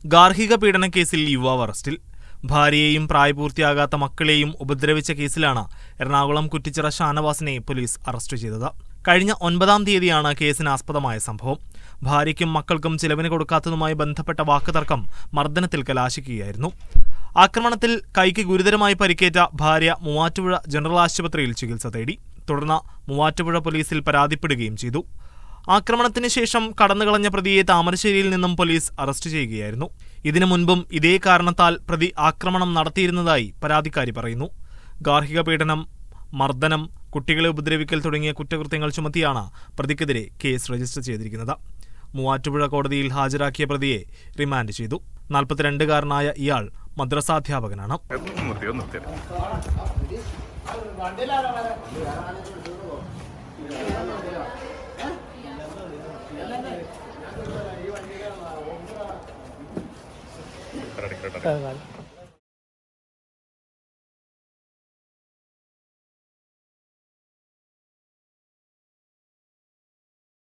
ഗാർഹിക പീഡന കേസിൽ യുവാവ് അറസ്റ്റിൽ. ഭാര്യയെയും പ്രായപൂർത്തിയാകാത്ത മക്കളെയും ഉപദ്രവിച്ച കേസിലാണ് എറണാകുളം കുറ്റിച്ചിറ ഷാനവാസിനെ പോലീസ് അറസ്റ്റ് ചെയ്തത്. കഴിഞ്ഞ 9-ാം തീയതിയാണ് കേസിനാസ്പദമായ സംഭവം. ഭാര്യയ്ക്കും മക്കൾക്കും ചിലവിന് കൊടുക്കാത്തതുമായി ബന്ധപ്പെട്ട വാക്കുതർക്കം മർദ്ദനത്തിൽ കലാശിക്കുകയായിരുന്നു. ആക്രമണത്തിൽ കൈക്ക് ഗുരുതരമായി പരിക്കേറ്റ ഭാര്യ മൂവാറ്റുപുഴ ജനറൽ ആശുപത്രിയിൽ ചികിത്സ തേടി. തുടർന്ന് മൂവാറ്റുപുഴ പോലീസിൽ പരാതിപ്പെടുകയും ചെയ്തു. ആക്രമണത്തിന് ശേഷം കടന്നുകളഞ്ഞ പ്രതിയെ താമരശ്ശേരിയിൽ നിന്നും പോലീസ് അറസ്റ്റ് ചെയ്യുകയായിരുന്നു. ഇതിനു മുൻപും ഇതേ കാരണത്താൽ പ്രതി ആക്രമണം നടത്തിയിരുന്നതായി പരാതിക്കാരി പറയുന്നു. ഗാർഹിക പീഡനം, മർദ്ദനം, കുട്ടികളെ ഉപദ്രവിക്കൽ തുടങ്ങിയ കുറ്റകൃത്യങ്ങൾ ചുമത്തിയാണ് പ്രതിക്കെതിരെ കേസ് രജിസ്റ്റർ ചെയ്തിരിക്കുന്നത്. മൂവാറ്റുപുഴ കോടതിയിൽ ഹാജരാക്കിയ പ്രതിയെ റിമാൻഡ് ചെയ്തു. 42-കാരനായ ഇയാൾ മദ്രസാധ്യാപകനാണ്. കരടിക്കട്ടെ